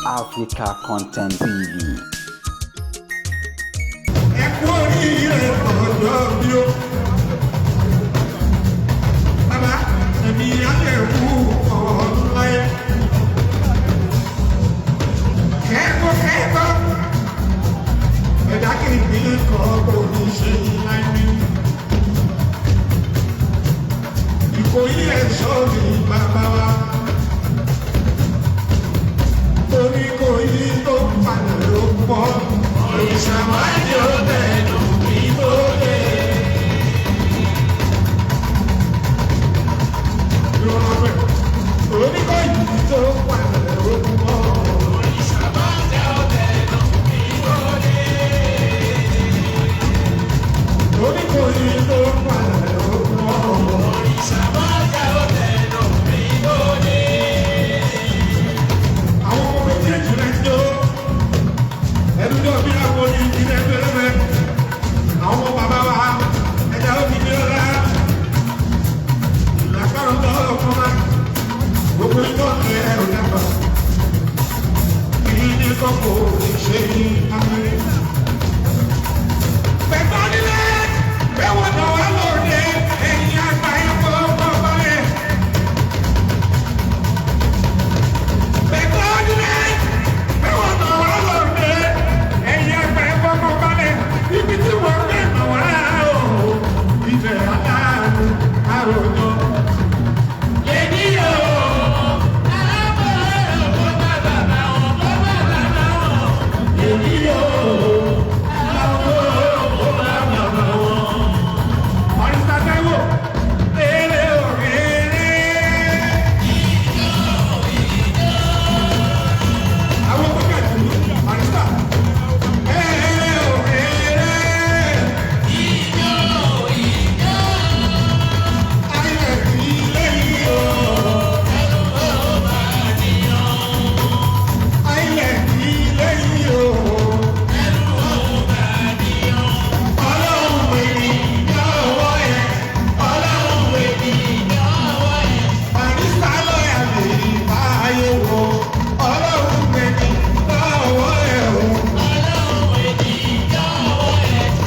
Africa Content TV. Ẹ kú oríire ọjọ́ bí ó. Bàbá ẹ̀mí àlẹ́kù ọ̀ọ́dún láyé. Kẹ́kọ̀ọ́ ẹ̀dá kìíní kọ́ kò ní ṣe láyé. Ìkòyí ẹ̀ṣọ́ mi bàbá wa. Torí kò yí tó padà ló pọ̀. Òrìṣàwádìí ó tẹ̀lú kí tó dé. Torí kò yí tó padà ló pọ̀. Òrìṣàwádìí ó tẹ̀lú kí tó dé. Torí kò yí tó padà ló pọ̀. Òrìṣàwádìí ó tẹ̀lú kí tó dé. Àwọn ọmọ méjèèjì rẹ̀ ń jó. Ẹnu tó bí àwọn onídìrí ẹgbẹ̀rẹ̀ àwọn bàbá wa ẹ̀dá òbí ọ̀la ìlàkàrọ̀ tó ọkọ̀ wa gbogbo ìtọ́ ẹ̀ ẹ̀rọ dàgbà kí ní kọ́kọ́ ṣe ní amẹ́rẹ́. Pẹ̀tọ́ nílé bẹ́wọ̀n náà wà lóde ẹ̀yìn àgbà ẹ̀kọ́ ọkọ̀ balẹ̀. Pẹ̀tọ́ nílé bẹ́wọ̀n náà wà lóde ẹ̀yìn àgbà ẹ̀kọ́ ọkọ̀ balẹ̀. Ibi tí wọ́n gbé mọ̀ wá o, ibẹ̀ aláàánú àròjọ. Èmi yóò alábọ̀ ọ̀pọ̀ bàbá ọ̀pọ̀ bàbá wọn. Èmi yóò alábọ̀ ọ̀pọ̀ bàbá wọn. Ọ̀rìṣà Táíwò, èrè òrèrè. Àwọn gbọ́dọ̀ jù ọ̀rìṣà. Èrè òrèrè. Ayẹ̀ kì í lẹ́yìn o. Ayẹ̀ kì í lẹ́yìn o. Ọlọ́run èmi lọ́wọ́ ẹ̀. Ọlọ́run èmi lọ́wọ́ ẹ̀. Barrister lọ́yà lè bá ayé wo. Ọlọ́run èmi lọ́wọ́ ẹ̀ o.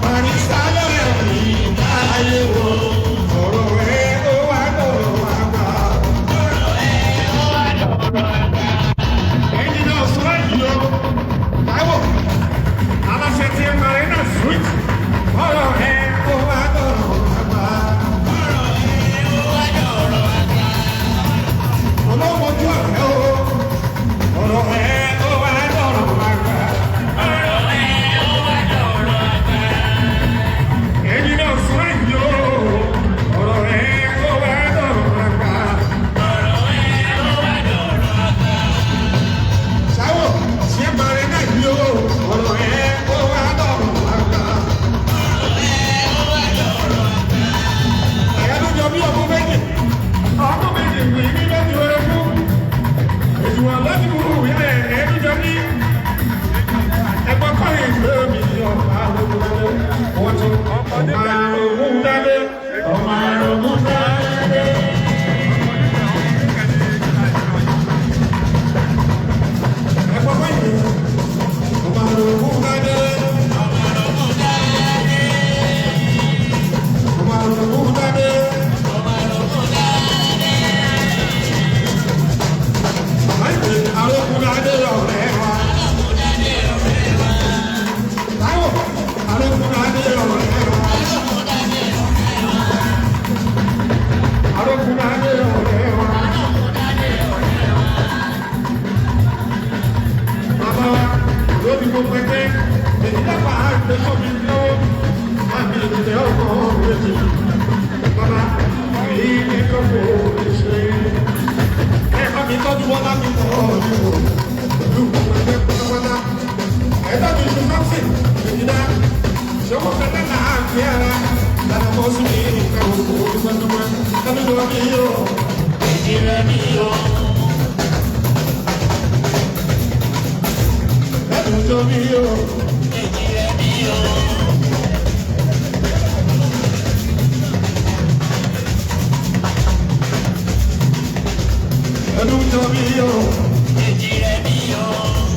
Barrister lọ́yà lè bá ayé wo. Ọ̀rọ̀ ẹ̀ ó wá dọ̀rọ̀ wá gbà. Ẹni náà sọ èyí o. Táíwò, aláṣẹ ti Marina Suite. Ọ̀rọ̀ ẹ̀ ó wá dọ̀rọ̀ wá gbà. Ọlọ́mọdé ọ̀rẹ́ o. Ọ̀rọ̀ ẹ̀ ó wá dọ̀rọ̀ wá gbà. Ẹni náà sọ èyí o. Ọ̀rọ̀ ẹ̀ ó wá dọ̀rọ̀ wá gbà. Táíwò, tí ẹ Marina yìí o. Ọ̀rọ̀ ẹ̀ ó wá dọ̀rọ̀ wá gbà. Ẹ̀yà ló jọ bí ọmọ méjì. Ọmọ méjì wì ní lójú ẹkún. Èjìwọ̀n lọ́dún wù ilẹ̀ ẹ̀ẹ́dún jọ bí. Ẹgbọ́n kọ́rin ìgbé mi ọ̀pá lókun dáadé. Wọ́n tún ọmọ àrògùn dáadé. Ọmọ àrògùn dáadé. Ẹgbọ́n kọ́rin ìgbé ọmọ àrògùn dáadé. Ọmọ àrògùn dáadé. Àrògùn dáadé ọ̀rẹ́ wa. Táíwò, àrògùn dáadé ọ̀rẹ́ wa. Àrògùn dáadé ọ̀rẹ́ wa. Bàbá wa lórí gbogbo ẹgbẹ́ èyí dábà á gbé sọ́mi lọ́wọ́ àmì ìdílé ọkọ̀ méjì. Bàbá èyí ní kọ́kọ́ ìṣe. Ẹ̀ka mi tọ́jú wọn láti tọ́ ọ̀dùn o. Ìlú gbogbo ẹgbẹ́ pátápátá. Ẹ̀dá mi ṣe sọ́ọ̀sì ìdílé. Ṣé wọ́n fẹ́ lẹ́la àti ara? Lára bọ́ sí mi ìka òkú ìgbàdúgbà. Lábẹ́ lọ bí yóò. Ìjìnlẹ̀ mi yóò. Ẹ̀dùn tó mi yóò. Ìjìnlẹ̀ mi yóò. ẹnu jọ mí o. èjì rẹ̀ mí o.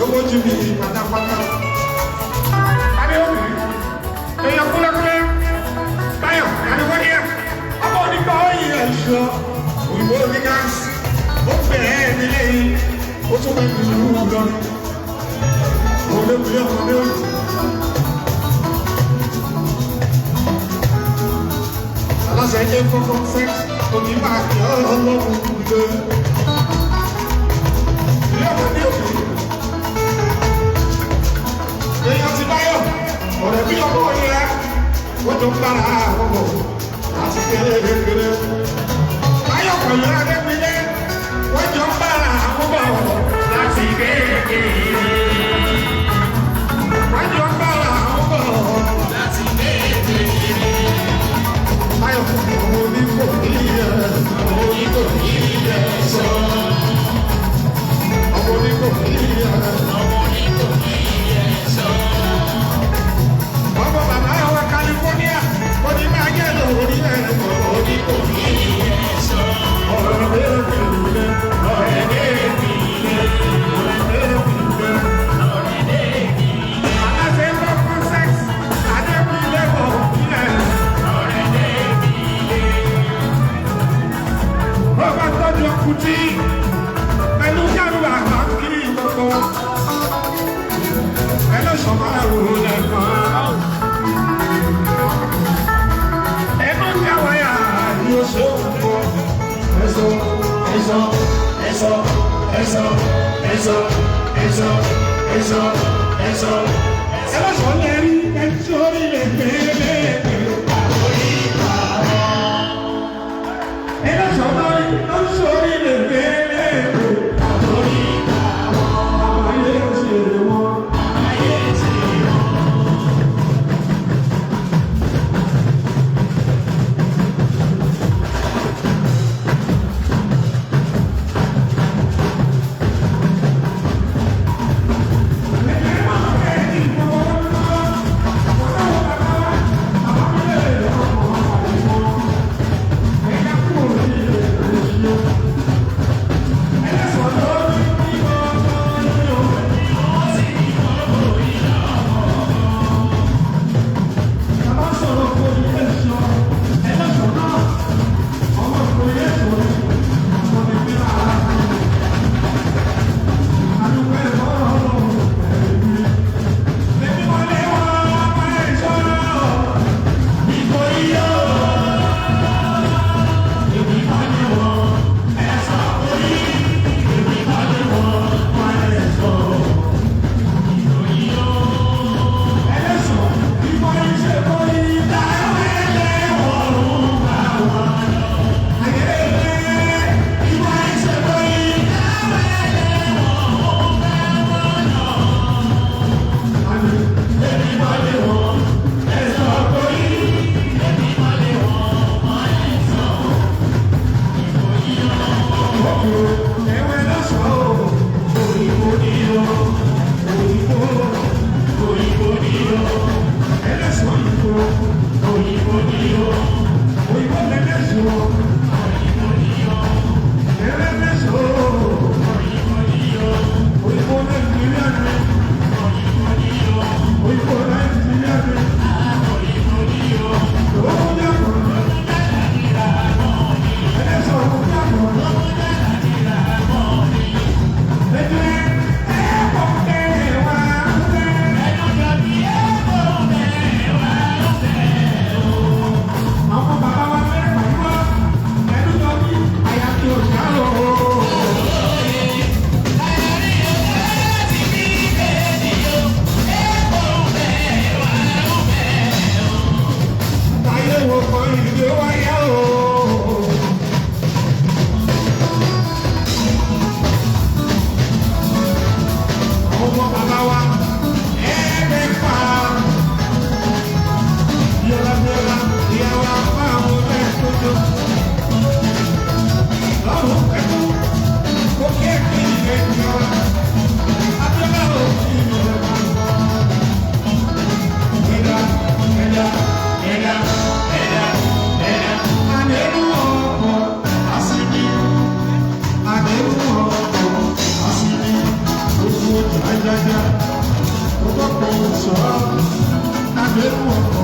Owó ti mi pátápátá. Adéwòmí, èèyàn kúlẹ̀kúlẹ̀, Báyọ̀, Adéwòmí, ọmọ onígbà ọ̀yìn ẹ̀ṣọ́, òyìnbó oníga, ó bẹ̀rẹ̀ nílé yìí, ó tún bẹ̀ ní ìlú lọ́nà. Òmìnira ọmọdé òyìn. Aláṣẹ ẹjẹ kọ́kọ́ fẹ́, òní máa kí ọlọ́run gbé. Ilé ọmọdé òyìn. Èèyàn ti Báyọ̀, ọ̀rẹ́ bí ọmọ yẹn, wọ́n jọ ń bára àwọn ọmọ láti kékeré. Báyọ̀ pẹ̀lú Adébílé, wọ́n jọ ń bára àwọn ọmọ láti kékeré. Wọ́n jọ ń bára àwọn ọmọ láti kékeré. Báyọ̀ ọmọ oníkò níyẹ, ọmọ oníkò níyẹ sọ. Ọmọ oníkò níyẹ, ọmọ oníkò níyẹ sọ. Ọmọ bàbá wa California, òní máa jẹ́ lórí ẹ̀ ọmọ oníkò níyẹ sọ. Ọ̀rẹ́ débìlẹ̀, ọ̀rẹ́ débìlẹ̀, ọ̀rẹ́ débìlẹ̀, ọ̀rẹ́ débìlẹ̀. Aláṣẹ lọ́kùn sex, Adébílẹ̀ bọ̀ ilẹ̀, ọ̀rẹ́ débìlẹ̀. Bọ́lá tọ́jú ọkùnrin pẹ̀lú járùbà kan kiri gbogbo. Ẹlọ́ṣọ̀ máa rò lẹ́kọ̀ọ́. Ẹnu jáwáyà ni ó ṣe òkú. Ẹ̀sọ́, ẹ̀sọ́, ẹ̀sọ́, ẹ̀sọ́, ẹ̀sọ́, ẹ̀sọ́, ẹ̀sọ́, ẹ̀sọ́. Ẹlọ́ṣọ̀ lẹ́rí ẹ̀sọ́ ilé gbélé. Ẹlọ́ṣọ̀ lọ́rí ẹ̀sọ́ ilé gbélé. Àbáyé ṣe wọ́n. jájá, ó bá kò sọ, àgbẹ̀rù ọkọ̀.